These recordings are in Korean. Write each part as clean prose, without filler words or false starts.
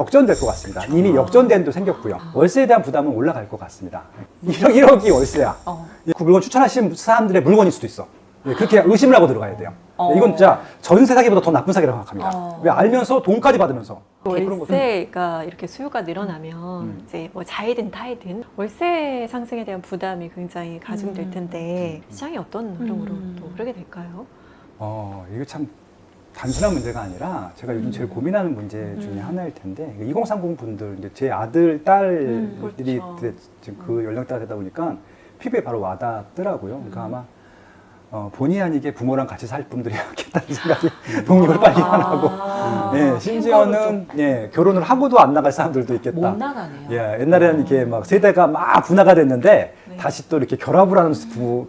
역전될 것 같습니다. 이미 역전된 도 생겼고요. 월세에 대한 부담은 올라갈 것 같습니다. 1억이 월세야. 그 물건 추천하신 사람들의 물건일 수도 있어. 그렇게 의심을 하고 들어가야 돼요. 이건 진짜 전세 사기보다 더 나쁜 사기라고 생각합니다. 왜 알면서 돈까지 받으면서. 월세가 이렇게 수요가 늘어나면 이제 뭐 자이든 타이든 월세 상승에 대한 부담이 굉장히 가중될 텐데 시장이 어떤 흐름으로 또 그러게 될까요? 이거 참 단순한 문제가 아니라 제가 요즘 제일 고민하는 문제 중에 하나일 텐데 2030 분들 이제 제 아들 딸들이 그렇죠. 지금 그 연령대가 되다 보니까 피부에 바로 와닿더라고요. 그러니까 아마 본의 아니게 부모랑 같이 살 분들이었겠다는 생각이 독립을 빨리 안 하고 심지어는 결혼을 하고도 안 나갈 사람들도 있겠다. 못 나가네요. 옛날에는 이렇게 막 세대가 막 분화가 됐는데 다시 또 이렇게 결합을 하는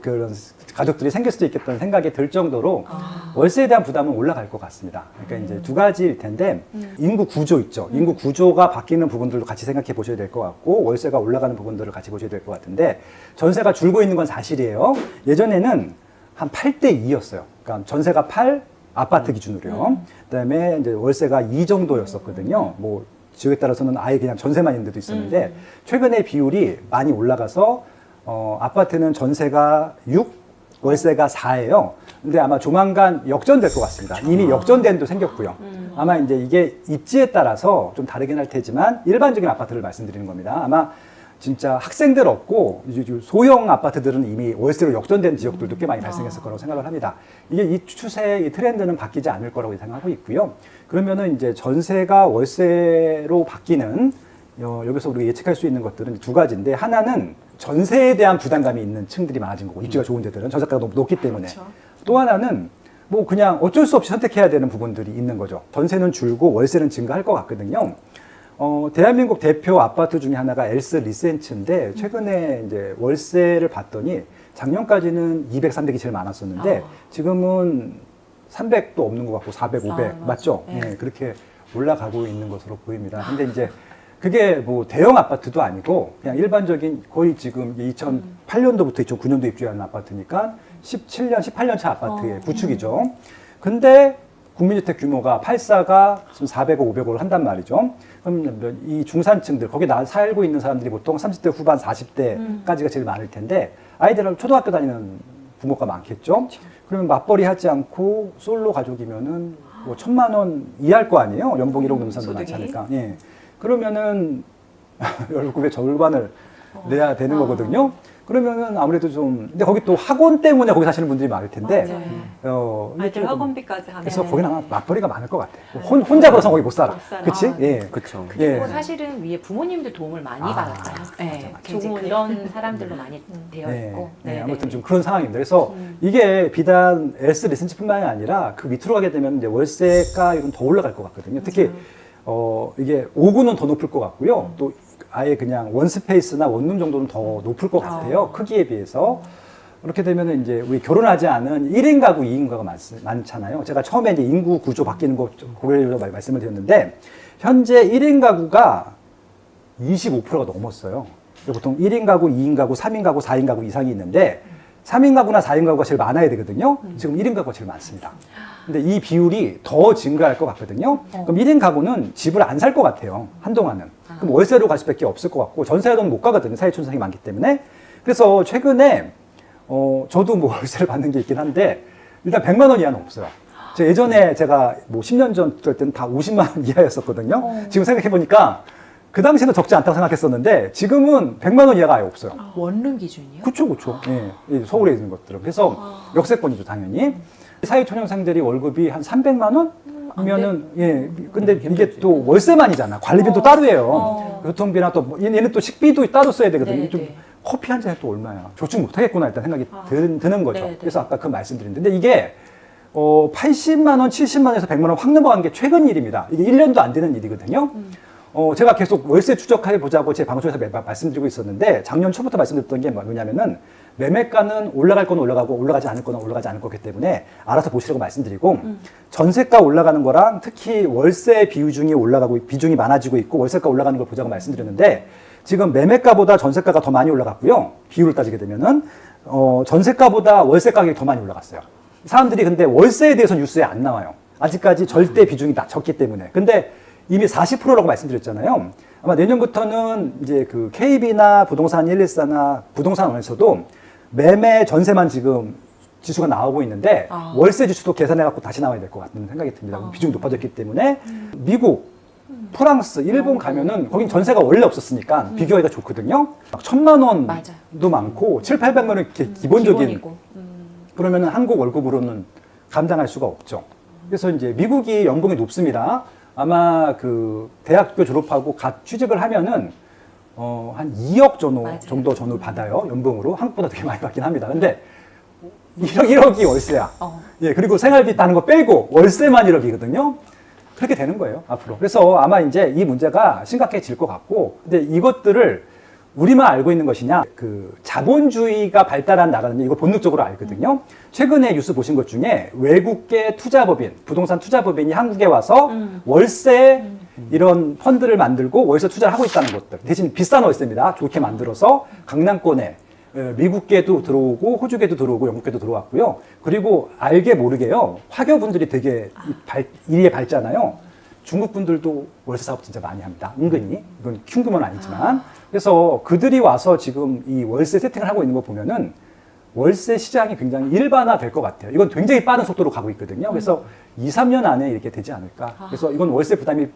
그런 가족들이 생길 수도 있겠다는 생각이 들 정도로 월세에 대한 부담은 올라갈 것 같습니다. 그러니까 이제 두 가지일 텐데 인구 구조 있죠. 인구 구조가 바뀌는 부분들도 같이 생각해 보셔야 될 것 같고 월세가 올라가는 부분들을 같이 보셔야 될 것 같은데 전세가 줄고 있는 건 사실이에요. 예전에는 한 8대 2였어요. 그러니까 전세가 8, 아파트 기준으로요. 그다음에 이제 월세가 2 정도였었거든요. 뭐 지역에 따라서는 아예 그냥 전세만 있는 데도 있었는데 최근에 비율이 많이 올라가서 아파트는 전세가 6, 월세가 4예요. 근데 아마 조만간 역전될 것 같습니다. 이미 역전된 도 생겼고요. 아마 이제 이게 입지에 따라서 좀 다르긴 할 테지만 일반적인 아파트를 말씀드리는 겁니다. 아마 진짜 학생들 없고 소형 아파트들은 이미 월세로 역전된 지역들도 꽤 많이 발생했을 거라고 생각을 합니다. 이게 이 추세, 이 트렌드는 바뀌지 않을 거라고 생각하고 있고요. 그러면은 이제 전세가 월세로 바뀌는 여기서 우리가 예측할 수 있는 것들은 두 가지인데 하나는 전세에 대한 부담감이 있는 층들이 많아진 거고 입지가 좋은 데들은 전세가가 너무 높기 때문에 또 하나는 뭐 그냥 어쩔 수 없이 선택해야 되는 부분들이 있는 거죠. 전세는 줄고 월세는 증가할 것 같거든요. 대한민국 대표 아파트 중에 하나가 엘스 리센츠인데 최근에 이제 월세를 봤더니 작년까지는 200, 300이 제일 많았었는데 지금은 300도 없는 것 같고 400, 500 맞죠? 그렇게 올라가고 있는 것으로 보입니다. 근데 이제 그게 뭐 대형 아파트도 아니고 그냥 일반적인 거의 지금 2008년도부터 2009년도 입주한 아파트니까 17년, 18년 차 아파트의 구축이죠. 근데 국민주택 규모가 8사가 400억, 500억을 한단 말이죠. 그럼 이 중산층들, 거기 살고 있는 사람들이 보통 30대 후반, 40대까지가 제일 많을 텐데 아이들은 초등학교 다니는 부모가 많겠죠. 그러면 맞벌이 하지 않고 솔로 가족이면은 뭐 1,000만 원 이하일 거 아니에요. 연봉 1억 넘는 사람들 많지 않을까. 그러면은 월급의 절반을 내야 되는 거거든요. 그러면은 아무래도 좀 근데 거기 또 학원 때문에 거기 사시는 분들이 많을 텐데 아이들 학원비까지 하면 그래서 거기는 아마 맞벌이가 많을 것 같아요. 혼자 벌어서 거기 못 살아. 그렇지? 그렇죠. 예. 그리고 사실은 위에 부모님들 도움을 많이 받았어요. 이제 그런 사람들로 많이 되어 있고. 아무튼 좀 그런 상황입니다. 그래서 이게 비단 S 리센츠뿐만이 아니라 그 밑으로 가게 되면 이제 월세가 이건 더 올라갈 것 같거든요. 특히 이게 5구는 더 높을 것 같고요. 또 아예 그냥 원스페이스나 원룸 정도는 더 높을 것 같아요. 크기에 비해서. 그렇게 되면은 이제 우리 결혼하지 않은 1인 가구, 2인 가구가 많잖아요. 제가 처음에 이제 인구 구조 바뀌는 거 고려해서 말씀을 드렸는데, 현재 1인 가구가 25%가 넘었어요. 보통 1인 가구, 2인 가구, 3인 가구, 4인 가구 이상이 있는데, 3인 가구나 4인 가구가 제일 많아야 되거든요. 지금 1인 가구가 제일 많습니다. 근데 이 비율이 더 증가할 것 같거든요. 그럼 1인 가구는 집을 안 살 것 같아요. 한동안은. 그럼 월세로 갈 수밖에 없을 것 같고 전세로는 못 가거든요. 사회초년생이 많기 때문에. 그래서 최근에 저도 뭐 월세를 받는 게 있긴 한데 일단 100만 원 이하는 없어요. 예전에 제가 뭐 10년 전 그럴 때는 다 50만 원 이하였었거든요. 지금 생각해보니까 그 당시에는 적지 않다고 생각했었는데 지금은 100만 원 이하가 아예 없어요. 원룸 기준이요? 그쵸. 예, 서울에 있는 것들은. 그래서 역세권이죠, 당연히. 사회초년생들이 월급이 한 300만 원? 이면은, 근데 이게 또 월세만이잖아. 관리비도 따로예요. 교통비나 또, 얘는 또 식비도 따로 써야 되거든요. 좀 커피 한 잔에 또 얼마야. 조충 못 하겠구나, 일단 생각이 드는 거죠. 그래서 아까 그 말씀드렸는데. 근데 이게, 80만 원, 70만 원에서 100만 원 확 넘어간 게 최근 일입니다. 이게 1년도 안 되는 일이거든요. 제가 계속 월세 추적해 보자고 제 방송에서 말씀드리고 있었는데 작년 초부터 말씀드렸던 게 뭐냐면은 매매가는 올라갈 건 올라가고 올라가지 않을 거는 올라가지 않을 거기 때문에 알아서 보시라고 말씀드리고 전세가 올라가는 거랑 특히 월세 비중이 비중이 많아지고 있고 월세가 올라가는 걸 보자고 말씀드렸는데 지금 매매가보다 전세가가 더 많이 올라갔고요. 비율을 따지게 되면은 전세가보다 월세 가격이 더 많이 올라갔어요. 사람들이 근데 월세에 대해서 뉴스에 안 나와요. 아직까지 절대 비중이 적기 때문에. 근데 이미 40%라고 말씀드렸잖아요. 아마 내년부터는 이제 그 KB나 부동산 114나 부동산원에서도 매매 전세만 지금 지수가 나오고 있는데 월세 지수도 계산해갖고 다시 나와야 될 것 같은 생각이 듭니다. 비중이 높아졌기 때문에 미국, 프랑스, 일본 가면은 거긴 전세가 원래 없었으니까 비교하기가 좋거든요. 막 1,000만 원도 맞아요. 많고 7, 800만 원 이렇게 기본적인 기본이고. 그러면은 한국 월급으로는 감당할 수가 없죠. 그래서 이제 미국이 연봉이 높습니다. 아마 그 대학교 졸업하고 갓 취직을 하면은 한 2억 정도 전후 받아요. 연봉으로. 한국보다 되게 많이 받긴 합니다. 근데 1억이 월세야. 예, 그리고 생활비 따는 거 빼고 월세만 1억이거든요. 그렇게 되는 거예요, 앞으로. 그래서 아마 이제 이 문제가 심각해질 것 같고, 근데 이것들을 우리만 알고 있는 것이냐, 그 자본주의가 발달한 나라는 이거 본능적으로 알거든요. 최근에 뉴스 보신 것 중에 외국계 투자법인, 부동산 투자법인이 한국에 와서 월세 이런 펀드를 만들고 월세 투자를 하고 있다는 것들. 대신 비싼 월세입니다. 좋게 만들어서 강남권에 미국계도 들어오고 호주계도 들어오고 영국계도 들어왔고요. 그리고 알게 모르게요. 화교분들이 되게 일에 밝잖아요. 중국 분들도 월세 사업 진짜 많이 합니다. 은근히. 이건 큰 규모는 아니지만. 그래서 그들이 와서 지금 이 월세 세팅을 하고 있는 거 보면은 월세 시장이 굉장히 일반화 될 것 같아요. 이건 굉장히 빠른 속도로 가고 있거든요. 그래서 2, 3년 안에 이렇게 되지 않을까. 그래서 이건 월세 부담이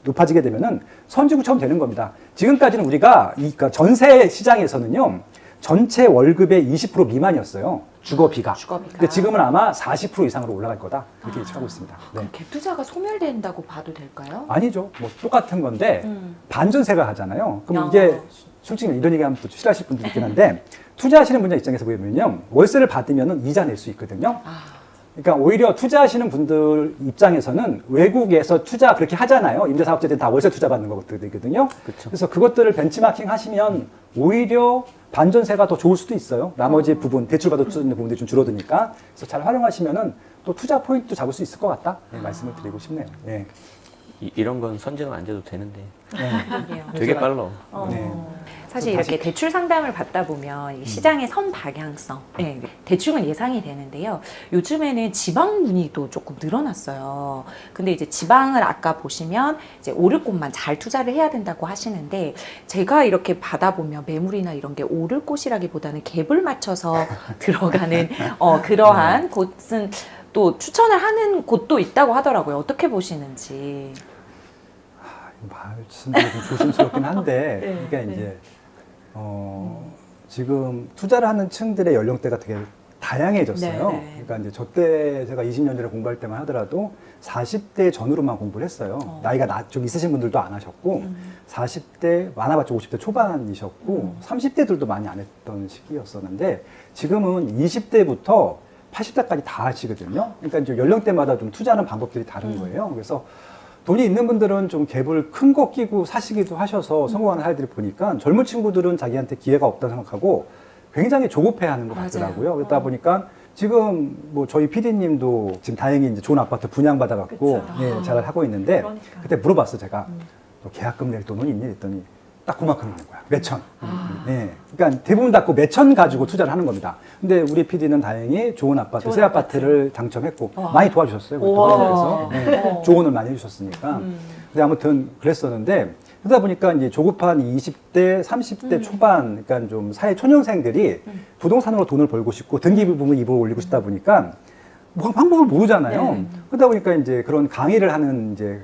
높아지게 되면은 선진국처럼 되는 겁니다. 지금까지는 우리가 그러니까 전세 시장에서는요. 전체 월급의 20% 미만이었어요. 주거비가. 근데 지금은 아마 40% 이상으로 올라갈 거다. 이렇게 예측하고 있습니다. 네. 그럼 갭 투자가 소멸된다고 봐도 될까요? 아니죠. 뭐 똑같은 건데 반전세가 하잖아요. 그럼 이게 솔직히 이런 얘기하면 또 싫어하실 분들이 있긴 한데 투자하시는 분들 입장에서 보면요. 월세를 받으면 이자 낼 수 있거든요. 그러니까 오히려 투자하시는 분들 입장에서는 외국에서 투자 그렇게 하잖아요. 임대사업자들은 다 월세 투자 받는 것들이거든요. 그래서 그것들을 벤치마킹 하시면 오히려 반전세가 더 좋을 수도 있어요. 나머지 부분, 대출받을 수 있는 부분들이 좀 줄어드니까. 그래서 잘 활용하시면은 또 투자 포인트 잡을 수 있을 것 같다. 네, 말씀을 드리고 싶네요. 네. 이런 건 선제가 안 돼도 되는데 네. 되게 빨라. 네. 사실 이렇게 대출 상담을 받다 보면 이 시장의 선 방향성, 네, 대충은 예상이 되는데요. 요즘에는 지방 문의도 조금 늘어났어요. 근데 이제 지방을 아까 보시면 이제 오를 곳만 잘 투자를 해야 된다고 하시는데 제가 이렇게 받아보면 매물이나 이런 게 오를 곳이라기보다는 갭을 맞춰서 들어가는 그러한 곳은 또 추천을 하는 곳도 있다고 하더라고요. 어떻게 보시는지. 말씀드리기 좀 조심스럽긴 한데, 그러니까 이제 지금 투자를 하는 층들의 연령대가 되게 다양해졌어요. 그러니까 이제 저 때 제가 20년 전에 공부할 때만 하더라도 40대 전후로만 공부를 했어요. 나이가 좀 있으신 분들도 안 하셨고, 40대 많아봤자 50대 초반이셨고, 30대들도 많이 안 했던 시기였었는데, 지금은 20대부터 80대까지 다 하시거든요. 그러니까 이제 연령대마다 좀 투자하는 방법들이 다른 거예요. 그래서 돈이 있는 분들은 좀 갭을 큰 거 끼고 사시기도 하셔서 성공하는 사례들을 보니까 젊은 친구들은 자기한테 기회가 없다고 생각하고 굉장히 조급해하는 것 같더라고요. 그러다 보니까 지금 뭐 저희 PD님도 지금 다행히 이제 좋은 아파트 분양받아갖고 예, 잘 하고 있는데 그때 물어봤어요. 제가 너 계약금 낼 돈은 있니? 했더니 딱 그만큼 있는 거야. 몇천. 네. 그러니까 대부분 다 그 몇천 가지고 투자를 하는 겁니다. 근데 우리 PD는 다행히 좋은 아파트, 새 아파트를 당첨했고 많이 도와주셨어요. 그래서 네. 조언을 많이 해주셨으니까. 근데 아무튼 그랬었는데 그러다 보니까 이제 조급한 20대, 30대 초반, 그러니까 좀 사회 초년생들이 부동산으로 돈을 벌고 싶고 등기 부분을 입을 올리고 싶다 보니까 뭐 방법을 모르잖아요. 그러다 보니까 이제 그런 강의를 하는 이제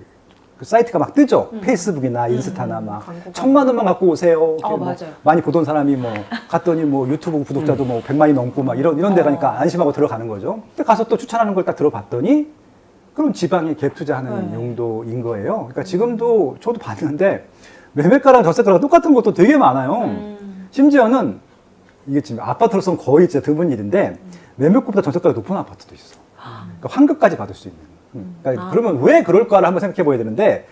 그 사이트가 막 뜨죠. 페이스북이나 인스타나 막 1,000만 원만 갖고 오세요. 뭐 많이 보던 사람이 뭐 갔더니 뭐 유튜브 구독자도 뭐 100만이 넘고 막 이런 데 가니까 안심하고 들어가는 거죠. 근데 가서 또 추천하는 걸 딱 들어봤더니 그럼 지방에 갭 투자하는 용도인 거예요. 그러니까 지금도 저도 봤는데 매매가랑 전세가랑 똑같은 것도 되게 많아요. 심지어는 이게 지금 아파트로서는 거의 진짜 드문 일인데 매매가보다 전세가가 높은 아파트도 있어. 그러니까 환급까지 받을 수 있는. 그러니까 그러면 왜 그럴까를 한번 생각해 봐야 되는데,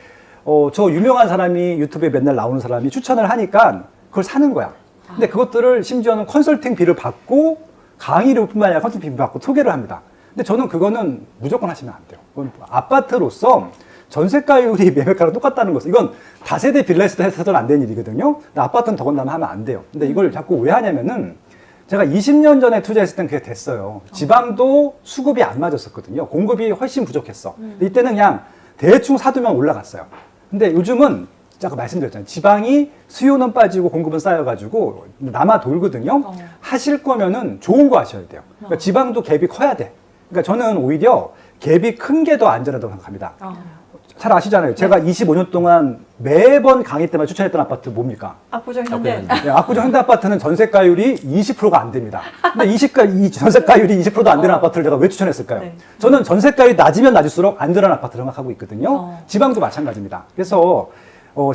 저 유명한 사람이 유튜브에 맨날 나오는 사람이 추천을 하니까 그걸 사는 거야. 근데 그것들을 심지어는 컨설팅비를 받고 강의료뿐만 아니라 컨설팅비 받고 소개를 합니다. 근데 저는 그거는 무조건 하시면 안 돼요. 그건 아파트로서 전세가율이 매매가랑 똑같다는 것은 이건 다세대 빌라에서도 해서는 안 되는 일이거든요. 근데 아파트는 더군다나 하면 안 돼요. 근데 이걸 자꾸 왜 하냐면은 제가 20년 전에 투자했을 땐 그게 됐어요. 지방도 수급이 안 맞았었거든요. 공급이 훨씬 부족했어. 근데 이때는 그냥 대충 사두면 올라갔어요. 근데 요즘은 아까 말씀드렸잖아요. 지방이 수요는 빠지고 공급은 쌓여가지고 남아 돌거든요. 하실 거면은 좋은 거 하셔야 돼요. 그러니까 지방도 갭이 커야 돼. 그러니까 저는 오히려 갭이 큰 게 더 안전하다고 생각합니다. 잘 아시잖아요. 제가 25년 동안 매번 강의 때마다 추천했던 아파트 뭡니까? 압구정 현대. 네, 압구정 현대 아파트는 전세가율이 20%가 안 됩니다. 근데 이 전세가율이 20%도 안 되는 아파트를 제가 왜 추천했을까요? 네. 저는 전세가율이 낮으면 낮을수록 안전한 아파트를 생각하고 있거든요. 지방도 마찬가지입니다. 그래서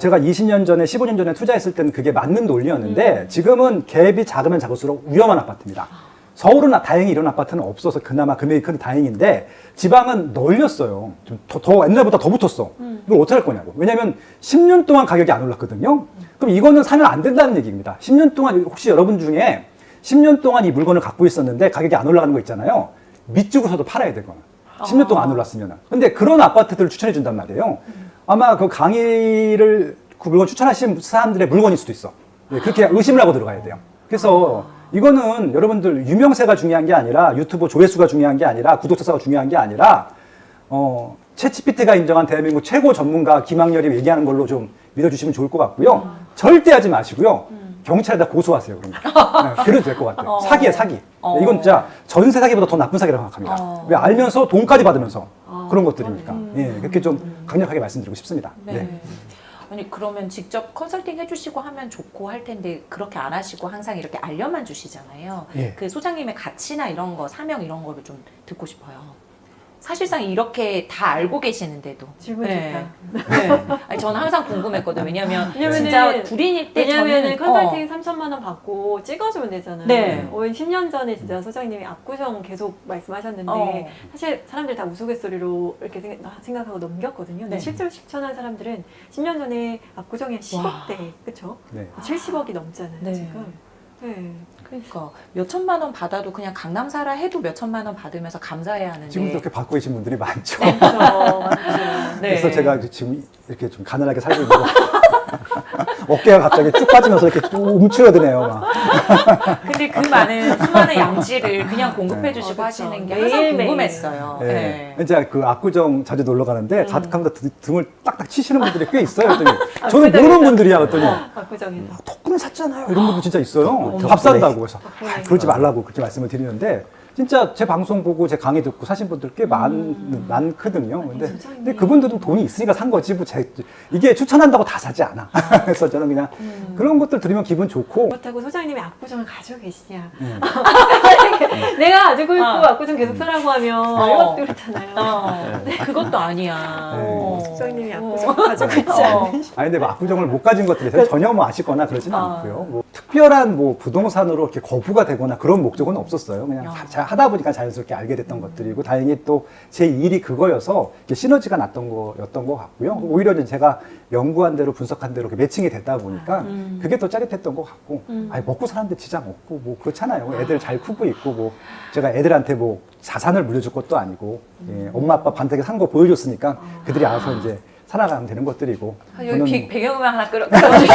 제가 20년 전에, 15년 전에 투자했을 때는 그게 맞는 논리였는데 지금은 갭이 작으면 작을수록 위험한 아파트입니다. 서울은 다행히 이런 아파트는 없어서 그나마 금액이 큰 다행인데 지방은 널렸어요. 좀 더 옛날보다 더 붙었어. 이걸 어떻게 할 거냐고. 왜냐면 10년 동안 가격이 안 올랐거든요. 그럼 이거는 사면 안 된다는 얘기입니다. 10년 동안 혹시 여러분 중에 10년 동안 이 물건을 갖고 있었는데 가격이 안 올라가는 거 있잖아요. 밑주고서도 팔아야 되거나 10년 동안 안 올랐으면. 근데 그런 아파트들을 추천해 준단 말이에요. 아마 그 강의를 그 물건 추천하신 사람들의 물건일 수도 있어. 네, 그렇게 의심을 하고 들어가야 돼요. 그래서 이거는 여러분들 유명세가 중요한 게 아니라 유튜브 조회수가 중요한 게 아니라 구독자 수가 중요한 게 아니라 챗GPT가 인정한 대한민국 최고 전문가 김학렬이 얘기하는 걸로 좀 믿어주시면 좋을 것 같고요. 절대 하지 마시고요. 경찰에다 고소하세요. 그러면. 네, 그래도 될 것 같아요. 사기야 사기. 네, 이건 진짜 전세 사기보다 더 나쁜 사기라고 생각합니다. 왜 알면서 돈까지 받으면서 그런 것들이니까. 예, 그렇게 좀 강력하게 말씀드리고 싶습니다. 네. 아니 그러면 직접 컨설팅 해주시고 하면 좋고 할 텐데 그렇게 안 하시고 항상 이렇게 알려만 주시잖아요. 예. 그 소장님의 가치나 이런 거, 사명 이런 거를 좀 듣고 싶어요. 사실상 이렇게 다 알고 계시는데도. 질문 네. 좋다. 네. 아니, 저는 항상 궁금했거든요. 왜냐면 왜냐면은- 진짜 불인일 때 왜냐면은 저는 컨설팅 3천만 원 받고 찍어주면 되잖아요. 네. 10년 전에 진짜 소장님이 압구정 계속 말씀하셨는데 사실 사람들 다 우스갯소리로 이렇게 생각하고 넘겼거든요. 근데 네. 실제로 실천한 사람들은 10년 전에 압구정에 10억대, 그쵸? 네. 70억이 넘잖아요, 네. 지금. 네. 그러니까 몇 천만 원 받아도 그냥 강남 살아 해도 몇 천만 원 받으면서 감사해야 하는데. 지금 그렇게 받고 계신 분들이 많죠. 맞죠. 네. 그래서 제가 지금 이렇게 좀 가난하게 살고 있는 거. 어깨가 갑자기 쭉 빠지면서 이렇게 쭉 움츠러드네요. 막. 근데 그 수많은 양지를 그냥 공급해 주시고 그쵸. 하시는 게 항상 매일매일. 궁금했어요. 네. 네. 이제 그 압구정 자주 놀러 가는데 가득하면 등을 딱딱 치시는 분들이 꽤 있어요. 그랬더니 저는 모르는 분들이야. 그랬더니 압구정에서. 덕분에 샀잖아요. 이런 분도 진짜 있어요. 덕분에. 밥 산다고 해서 덕분에. 그러지 말라고 그렇게 말씀을 드리는데 진짜 제 방송 보고 제 강의 듣고 사신 분들 꽤 많거든요. 근데 그분들은 돈이 있으니까 산 거지. 뭐 이게 추천한다고 다 사지 않아. 그래서 저는 그냥 그런 것들 들으면 기분 좋고. 그렇다고 소장님이 압구정을 가지고 계시냐. 음. 내가 가지고 있고 압구정 계속 사라고 하면 이것도 그렇잖아요. 그것도 아니야. 네. 소장님이 압구정 가지고 있지 않으시 아니 근데 뭐 압구정을 못 가진 것들이 전혀 뭐 아쉽거나 그러지는 않고요. 뭐 특별한 뭐 부동산으로 이렇게 거부가 되거나 그런 목적은 없었어요. 그냥 잘 하다 보니까 자연스럽게 알게 됐던 것들이고 다행히 또 제 일이 그거여서 이렇게 시너지가 났던 거였던 것 같고요. 오히려 이제 제가 연구한 대로 분석한 대로 이렇게 매칭이 됐다 보니까 그게 더 짜릿했던 것 같고 아니 먹고 사는데 지장 없고 뭐 그렇잖아요. 애들 잘 크고 있고 뭐 제가 애들한테 뭐 자산을 물려줄 것도 아니고 예, 엄마 아빠 반짝이 산 거 보여줬으니까 그들이 알아서 이제 살아가면 되는 것들이고. 여기 배경음악 하나 끌어주시죠.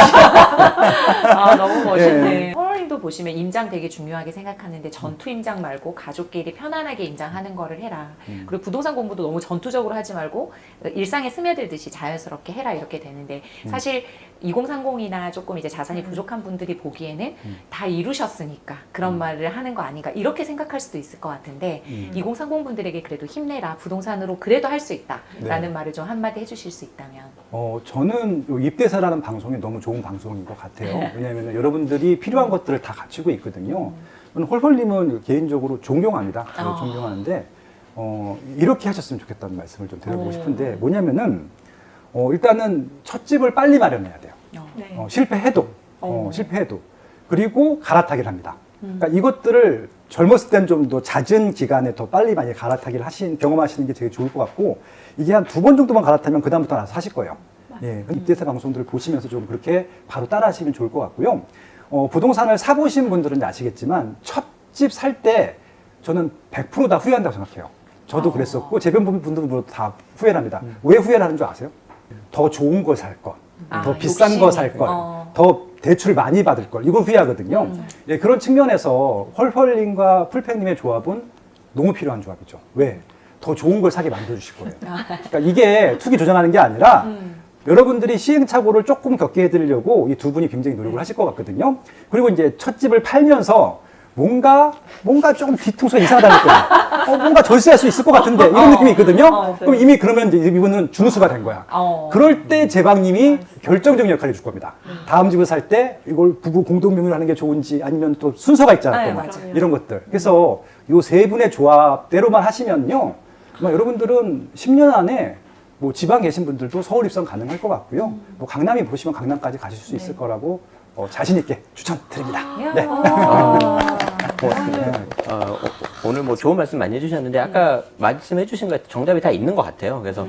아, 너무 멋있네. 홀님도 보시면 임장 되게 중요하게 생각하는데 전투 임장 말고 가족끼리 편안하게 임장하는 거를 해라. 그리고 부동산 공부도 너무 전투적으로 하지 말고 일상에 스며들듯이 자연스럽게 해라 이렇게 되는데 사실 2030이나 조금 이제 자산이 부족한 분들이 보기에는 다 이루셨으니까 그런 말을 하는 거 아닌가 이렇게 생각할 수도 있을 것 같은데 2030 분들에게 그래도 힘내라 부동산으로 그래도 할 수 있다라는 말을 좀 한마디 해주실 수 있다면. 저는 요 입대사라는 방송이 너무 좋은 방송인 것 같아요. 왜냐하면 여러분들이 필요한 것들을 다 갖추고 있거든요. 저는 홀홀님은 개인적으로 존경합니다. 존경하는데 이렇게 하셨으면 좋겠다는 말씀을 좀 드려보고 싶은데 뭐냐면은 일단은 첫 집을 빨리 마련해야 돼요. 네. 실패해도 실패해도 그리고 갈아타기를 합니다. 그러니까 이것들을 젊었을 때는 좀 더 잦은 기간에 더 빨리 많이 갈아타기를 경험하시는 게 되게 좋을 것 같고 이게 한 2번 정도만 갈아타면 그 다음부터 알아서 하실 거예요. 예, 입대사 방송들을 보시면서 좀 그렇게 바로 따라 하시면 좋을 것 같고요. 부동산을 사보신 분들은 아시겠지만 첫 집 살 때 저는 100% 다 후회한다고 생각해요. 저도 그랬었고 제 주변 분들도 다 후회를 합니다. 왜 후회를 하는 줄 아세요? 더 좋은 걸 살 것, 더 비싼 거 살 걸, 더 대출 많이 받을 걸 이걸 후회하거든요. 예, 그런 측면에서 헐헐님과 풀팩님의 조합은 너무 필요한 조합이죠. 왜? 더 좋은 걸 사게 만들어주실 거예요. 그러니까 이게 투기 조장하는 게 아니라 여러분들이 시행착오를 조금 겪게 해드리려고 이 두 분이 굉장히 노력을 하실 것 같거든요. 그리고 이제 첫 집을 팔면서 뭔가 조금 뒤통수가 이상하다는 느낌. 뭔가 절세할 수 있을 것 같은데 이런 느낌이 있거든요. 그럼 이미 그러면 이제 이분은 준우수가 된 거야. 그럴 때 제방님이 결정적인 역할을 해줄 겁니다. 다음 집을 살 때 이걸 부부 공동명의로 하는 게 좋은지 아니면 또 순서가 있잖아요. 또 맞아요. 이런 것들. 그래서 요 세 분의 조합대로만 하시면요. 아마 여러분들은 10년 안에 뭐 지방 계신 분들도 서울 입성 가능할 것 같고요. 뭐 강남이 보시면 강남까지 가실 수 있을 거라고 자신 있게 추천드립니다. 네. 오늘 뭐 좋은 말씀 많이 해주셨는데 아까 말씀해 주신 거 정답이 다 있는 것 같아요. 그래서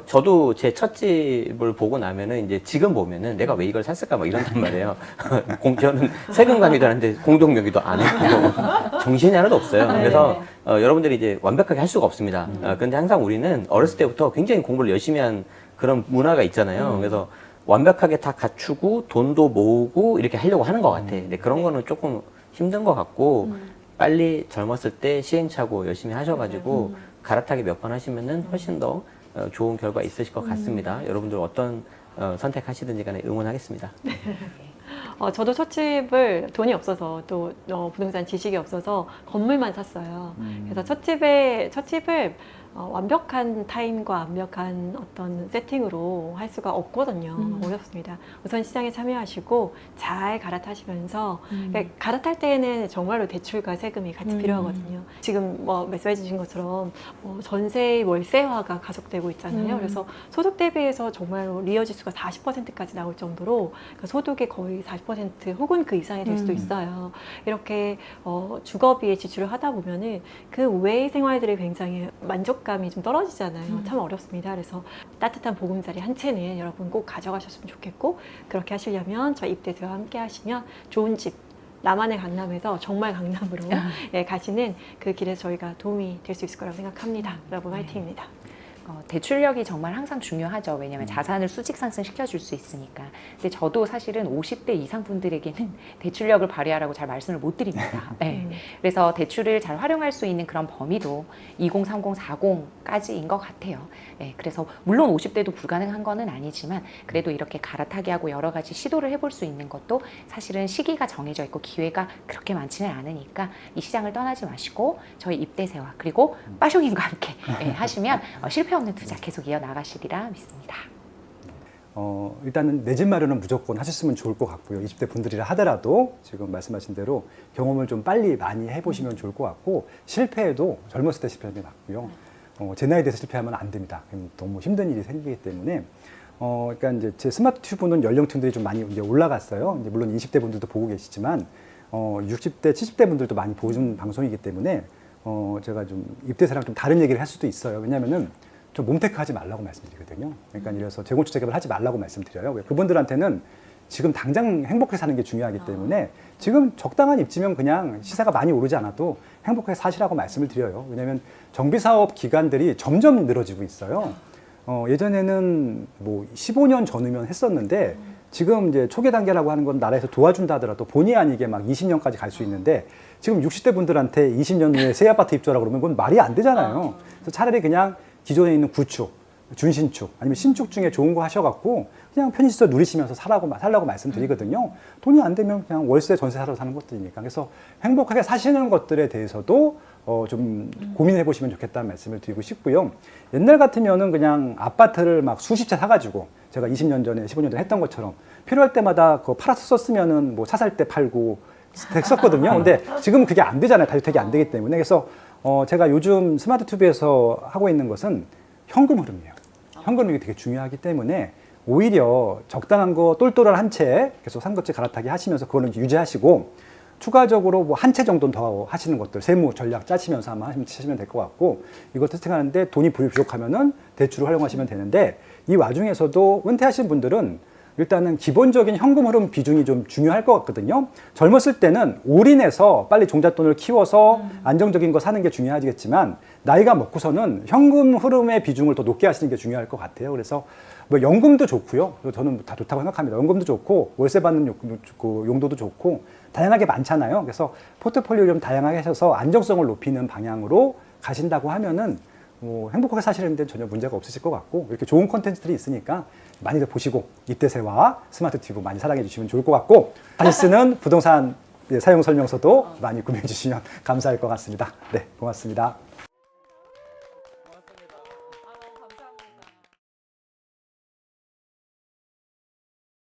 저도 제 첫 집을 보고 나면은 이제 지금 보면은 내가 왜 이걸 샀을까 뭐 이런단 말이에요. 저는 세금 관리도 하는데 공동명의도 안 했고 정신이 하나도 없어요. 그래서 여러분들이 이제 완벽하게 할 수가 없습니다. 그런데 항상 우리는 어렸을 때부터 굉장히 공부를 열심히 한 그런 문화가 있잖아요. 그래서 완벽하게 다 갖추고 돈도 모으고 이렇게 하려고 하는 것 같아. 근데 그런 거는 조금 힘든 것 같고 빨리 젊었을 때 시행착오 열심히 하셔가지고 갈아타기 몇 번 하시면은 훨씬 더 좋은 결과 있으실 것 같습니다. 여러분들 어떤 선택하시든지 간에 응원하겠습니다. 저도 첫 집을 돈이 없어서 또 부동산 지식이 없어서 건물만 샀어요. 그래서 첫 집을 완벽한 타임과 완벽한 어떤 세팅으로 할 수가 없거든요. 어렵습니다. 우선 시장에 참여하시고 잘 갈아타시면서 그러니까 갈아탈 때에는 정말로 대출과 세금이 같이 필요하거든요. 지금 뭐 말씀해 주신 것처럼 전세 월세화가 가속되고 있잖아요. 그래서 소득 대비해서 정말로 리어지수가 40%까지 나올 정도로 그러니까 소득의 거의 40% 혹은 그 이상이 될 수도 있어요. 이렇게 주거비에 지출을 하다 보면은 그 외의 생활들이 굉장히 만족감이 좀 떨어지잖아요. 참 어렵습니다. 그래서 따뜻한 보금자리 한 채는 여러분 꼭 가져가셨으면 좋겠고, 그렇게 하시려면 저희 입대세와 함께 하시면 좋은 집, 나만의 강남에서 정말 강남으로 가시는 그 길에 저희가 도움이 될 수 있을 거라고 생각합니다. 여러분 화이팅입니다. 대출력이 정말 항상 중요하죠. 왜냐하면 자산을 수직 상승시켜 줄 수 있으니까. 근데 저도 사실은 50대 이상 분들에게는 대출력을 발휘하라고 잘 말씀을 못 드립니다. 네. 그래서 대출을 잘 활용할 수 있는 그런 범위도 20, 30, 40까지인 것 같아요. 네. 그래서 물론 50대도 불가능한 거는 아니지만 그래도 이렇게 갈아타기 하고 여러 가지 시도를 해볼 수 있는 것도 사실은 시기가 정해져 있고 기회가 그렇게 많지는 않으니까 이 시장을 떠나지 마시고 저희 입대세와 그리고 빠숑님과 함께 하시면 실패 없는 투자 계속 이어나가시리라 믿습니다. 일단은 내 집 마련은 무조건 하셨으면 좋을 것 같고요. 20대 분들이라 하더라도 지금 말씀하신 대로 경험을 좀 빨리 많이 해보시면 좋을 것 같고, 실패해도 젊었을 때 실패하는 게 맞고요. 제 나이에 대해서 실패하면 안 됩니다. 너무 힘든 일이 생기기 때문에. 그러니까 이제 제 스마트 튜브는 연령층들이 좀 많이 이제 올라갔어요. 이제 물론 20대 분들도 보고 계시지만 60대, 70대 분들도 많이 보는 방송이기 때문에 제가 좀 입대세랑 좀 다른 얘기를 할 수도 있어요. 왜냐면은 좀 몸테크하지 말라고 말씀드리거든요. 그러니까 이래서 재건축 재개발 하지 말라고 말씀드려요. 그분들한테는 지금 당장 행복하게 사는 게 중요하기 때문에 지금 적당한 입지면 그냥 시세가 많이 오르지 않아도 행복하게 사시라고 말씀을 드려요. 왜냐하면 정비사업 기간들이 점점 늘어지고 있어요. 예전에는 뭐 15년 전이면 했었는데 지금 이제 초기 단계라고 하는 건 나라에서 도와준다 하더라도 본의 아니게 막 20년까지 갈 수 있는데 지금 60대 분들한테 20년 후에 새 아파트 입주하라고 그러면 그건 말이 안 되잖아요. 그래서 차라리 그냥 기존에 있는 구축, 준신축 아니면 신축 중에 좋은 거 하셔갖고 그냥 편의시설 누리시면서 살라고 말씀드리거든요. 돈이 안 되면 그냥 월세 전세 사러 사는 것들이니까. 그래서 행복하게 사시는 것들에 대해서도 좀 고민해 보시면 좋겠다는 말씀을 드리고 싶고요. 옛날 같으면은 그냥 아파트를 막 수십 채 사가지고 제가 20년 전에 15년 전에 했던 것처럼 필요할 때마다 그거 팔아서 썼으면은 뭐 차 살 때 팔고 했었거든요. 근데 지금은 그게 안 되잖아요. 다주택이 안 되기 때문에. 그래서 제가 요즘 스마트 튜브에서 하고 있는 것은 현금 흐름이에요. 현금 흐름이 되게 중요하기 때문에 오히려 적당한 거 똘똘한 한 채 계속 산것지 갈아타기 하시면서 그거는 유지하시고 추가적으로 뭐 한 채 정도는 더 하시는 것들 세무 전략 짜시면서 아마 하시면 될 것 같고, 이거 테스팅하는데 돈이 부족하면은 대출을 활용하시면 되는데, 이 와중에서도 은퇴하신 분들은 일단은 기본적인 현금 흐름 비중이 좀 중요할 것 같거든요. 젊었을 때는 올인해서 빨리 종잣돈을 키워서 안정적인 거 사는 게 중요하겠지만 나이가 먹고서는 현금 흐름의 비중을 더 높게 하시는 게 중요할 것 같아요. 그래서 뭐 연금도 좋고요. 저는 다 좋다고 생각합니다. 연금도 좋고 월세 받는 용도도 좋고 다양하게 많잖아요. 그래서 포트폴리오 좀 다양하게 하셔서 안정성을 높이는 방향으로 가신다고 하면은 뭐 행복하게 사시는 데는 전혀 문제가 없으실 것 같고 이렇게 좋은 콘텐츠들이 있으니까 많이들 보시고 이때세와 스마트 튜브 많이 사랑해 주시면 좋을 것 같고 다시 쓰는 부동산 사용 설명서도 많이 구매해 주시면 감사할 것 같습니다. 네, 고맙습니다.